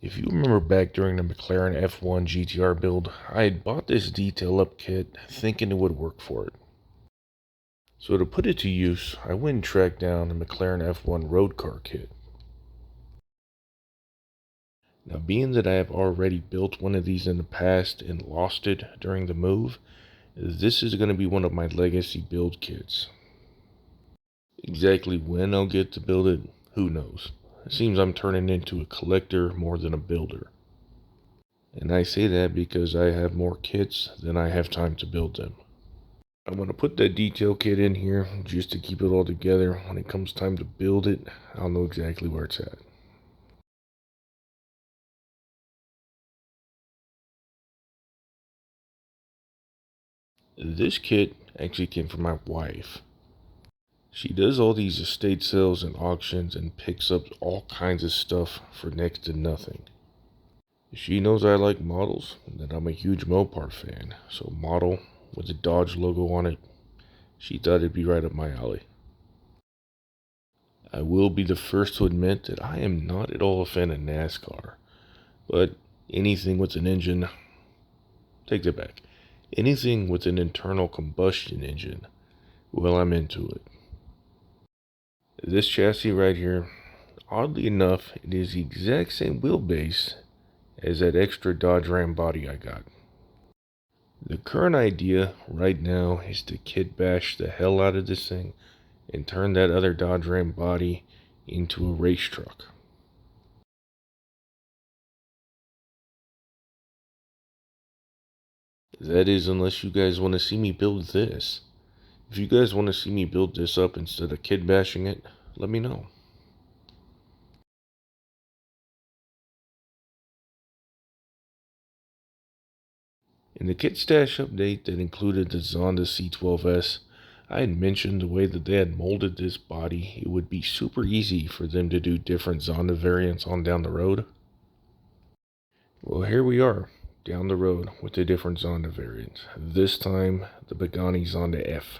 If you remember back during the McLaren F1 GTR build, I had bought this detail up kit thinking it would work for it. So to put it to use, I went and tracked down the McLaren F1 road car kit. Now being that I have already built one of these in the past and lost it during the move, this is going to be one of my legacy build kits. Exactly when I'll get to build it, who knows. It seems I'm turning into a collector more than a builder. And I say that because I have more kits than I have time to build them. I'm going to put that detail kit in here just to keep it all together. When it comes time to build it, I'll know exactly where it's at. This kit actually came from my wife. She does all these estate sales and auctions and picks up all kinds of stuff for next to nothing. She knows I like models and that I'm a huge Mopar fan, so model with the Dodge logo on it, she thought it'd be right up my alley. I will be the first to admit that I am not at all a fan of NASCAR, but anything with an engine, take that back, anything with an internal combustion engine, well, I'm into it. This chassis right here, oddly enough, it is the exact same wheelbase as that extra Dodge Ram body I got. The current idea right now is to kit bash the hell out of this thing and turn that other Dodge Ram body into a race truck. That is, unless you guys want to see me build this. If you guys want to see me build this up instead of kit bashing it, let me know. In the kit stash update that included the Zonda C12S, I had mentioned the way that they had molded this body, it would be super easy for them to do different Zonda variants on down the road. Well, here we are, down the road with the different Zonda variants. This time, the Pagani Zonda F.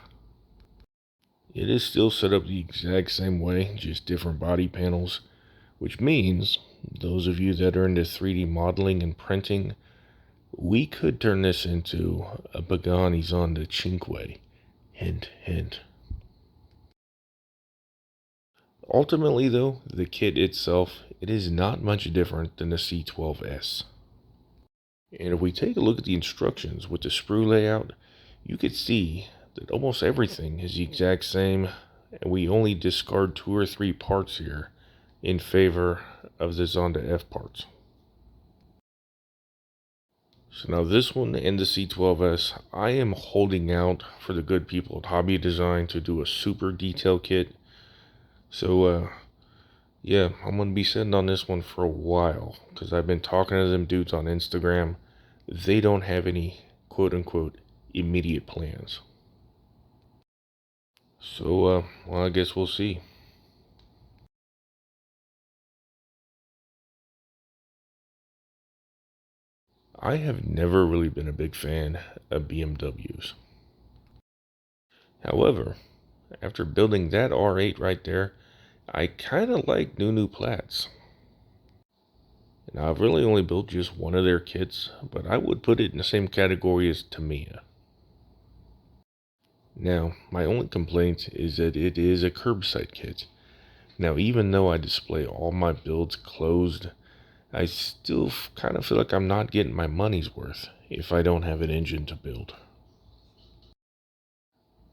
It is still set up the exact same way, just different body panels, which means those of you that are into 3D modeling and printing, we could turn this into a Pagani Zonda Cinque. Hint, hint. Ultimately, though, the kit itself, it is not much different than the C12S. And if we take a look at the instructions with the sprue layout, you could see that almost everything is the exact same, and we only discard 2 or 3 parts here in favor of the Zonda F parts. So now this one and the C12S, I am holding out for the good people at Hobby Design to do a super detail kit. So yeah, I'm going to be sitting on this one for a while because I've been talking to them dudes on Instagram. They don't have any quote-unquote immediate plans. So, well, I guess we'll see. I have never really been a big fan of BMWs. However, after building that R8 right there, I kind of like new Plats. Now, I've really only built just one of their kits, but I would put it in the same category as Tamiya. Now, my only complaint is that it is a curbside kit. Now, even though I display all my builds closed, I still kind of feel like I'm not getting my money's worth if I don't have an engine to build.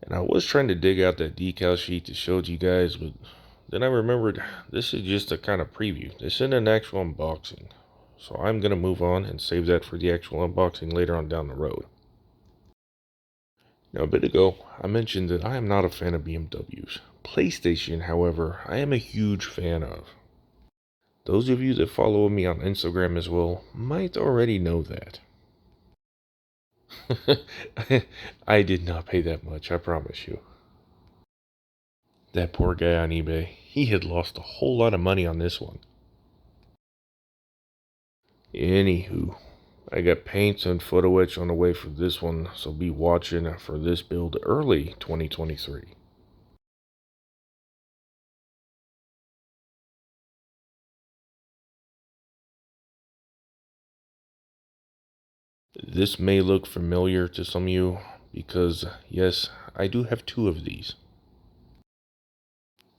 And I was trying to dig out that decal sheet to show you guys, but then I remembered this is just a kind of preview. This isn't an actual unboxing. So I'm going to move on and save that for the actual unboxing later on down the road. Now, a bit ago, I mentioned that I am not a fan of BMWs. PlayStation, however, I am a huge fan of. Those of you that follow me on Instagram as well might already know that. I did not pay that much, I promise you. That poor guy on eBay, he had lost a whole lot of money on this one. Anywho, I got paints and photo etch on the way for this one, so be watching for this build early 2023. This may look familiar to some of you because, yes, I do have two of these.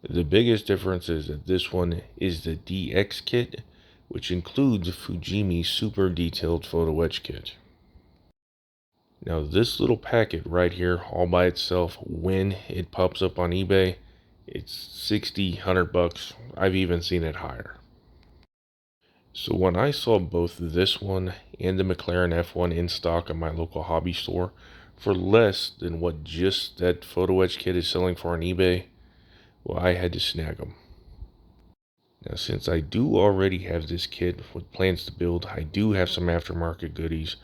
The biggest difference is that this one is the DX kit, which includes Fujimi's super detailed photo etch kit. Now this little packet right here all by itself, when it pops up on eBay, it's 60, 100 bucks. I've even seen it higher. So when I saw both this one and the McLaren F1 in stock at my local hobby store for less than what just that photo etch kit is selling for on eBay, well, I had to snag them. Now since I do already have this kit with plans to build, I do have some aftermarket goodies.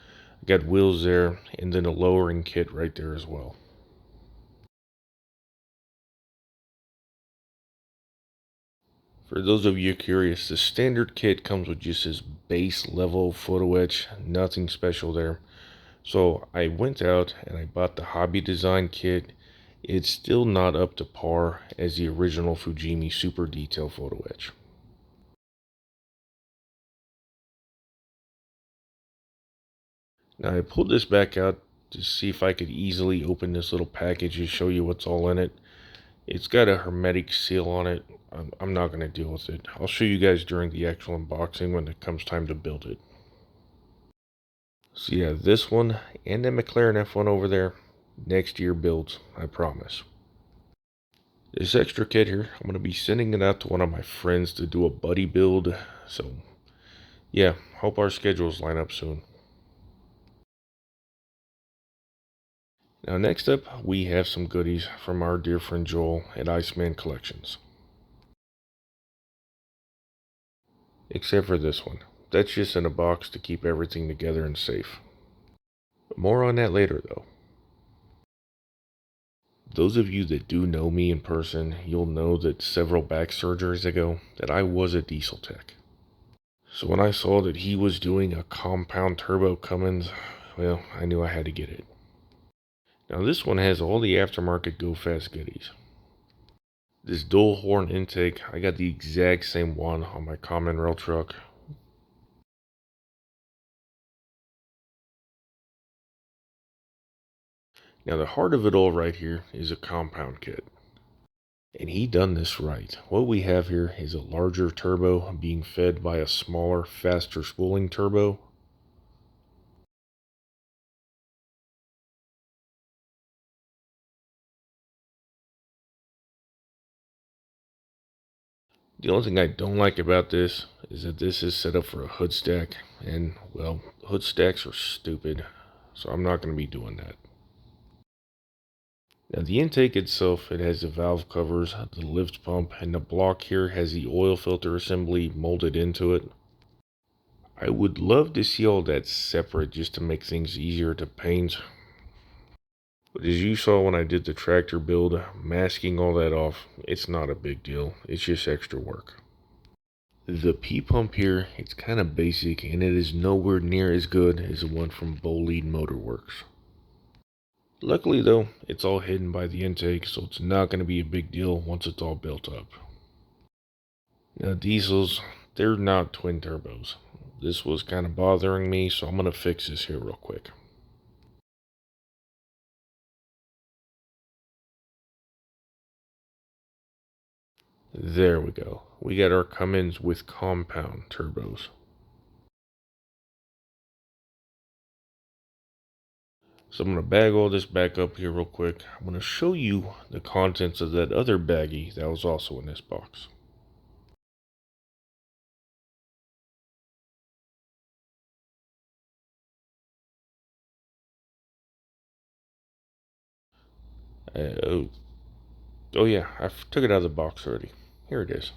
I got wheels there and then a lowering kit right there as well. For those of you curious, the standard kit comes with just this base level photo etch, nothing special there. So I went out and I bought the hobby design kit. It's still not up to par as the original Fujimi super detail photo etch. Now I pulled this back out to see if I could easily open this little package and show you what's all in it. It's got a hermetic seal on it. I'm not going to deal with it. I'll show you guys during the actual unboxing when it comes time to build it. So yeah, this one and the McLaren F1 over there, next year builds, I promise. This extra kit here, I'm going to be sending it out to one of my friends to do a buddy build. So yeah, hope our schedules line up soon. Now next up, we have some goodies from our dear friend Joel at Iceman Collections. Except for this one. That's just in a box to keep everything together and safe. More on that later though. Those of you that do know me in person, you'll know that several back surgeries ago that I was a diesel tech. So when I saw that he was doing a compound turbo Cummins, well, I knew I had to get it. Now this one has all the aftermarket go fast goodies. This dual horn intake, I got the exact same one on my common rail truck. Now the heart of it all right here is a compound kit. And he done this right. What we have here is a larger turbo being fed by a smaller, faster spooling turbo. The only thing I don't like about this is that this is set up for a hood stack. And, well, hood stacks are stupid. So I'm not going to be doing that. Now the intake itself, it has the valve covers, the lift pump, and the block here has the oil filter assembly molded into it. I would love to see all that separate just to make things easier to paint. But as you saw when I did the tractor build, masking all that off, it's not a big deal. It's just extra work. The P-pump here, it's kind of basic and it is nowhere near as good as the one from Bolide Motorworks. Luckily though, it's all hidden by the intake, so it's not going to be a big deal once it's all built up. Now diesels, they're not twin turbos. This was kind of bothering me, so I'm going to fix this here real quick. There we go. We got our Cummins with compound turbos. So I'm going to bag all this back up here real quick. I'm going to show you the contents of that other baggie that was also in this box. Oh, oh yeah, I took it out of the box already. Here it is.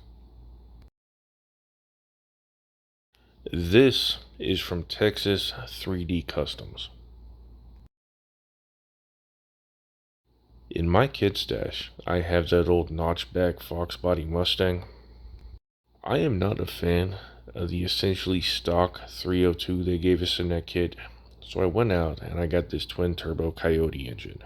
This is from Texas 3D Customs. In my kit stash, I have that old notchback Fox body Mustang. I am not a fan of the essentially stock 302 they gave us in that kit, so I went out and I got this twin turbo Coyote engine.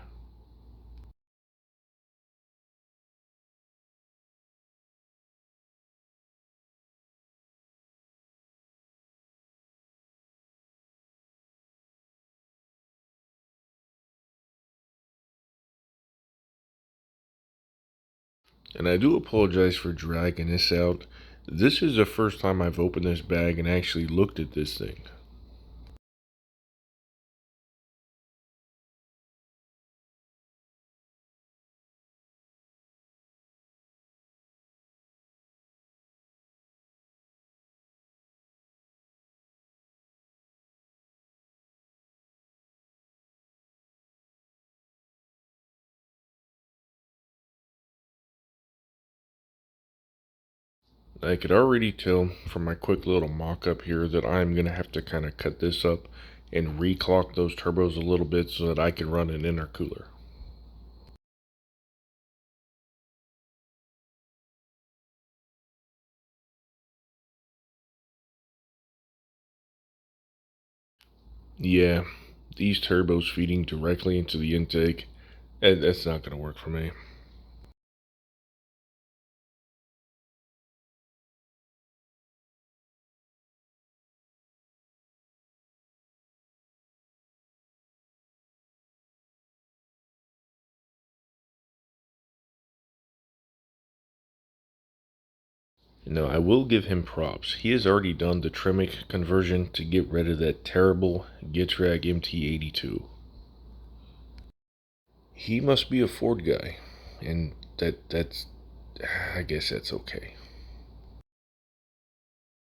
And I do apologize for dragging this out. This is the first time I've opened this bag and actually looked at this thing. I could already tell from my quick little mock-up here that I'm going to have to kind of cut this up and reclock those turbos a little bit so that I can run an intercooler. Yeah, these turbos feeding directly into the intake, that's not going to work for me. No, I will give him props. He has already done the Tremec conversion to get rid of that terrible Getrag MT82. He must be a Ford guy, and that's I guess that's okay.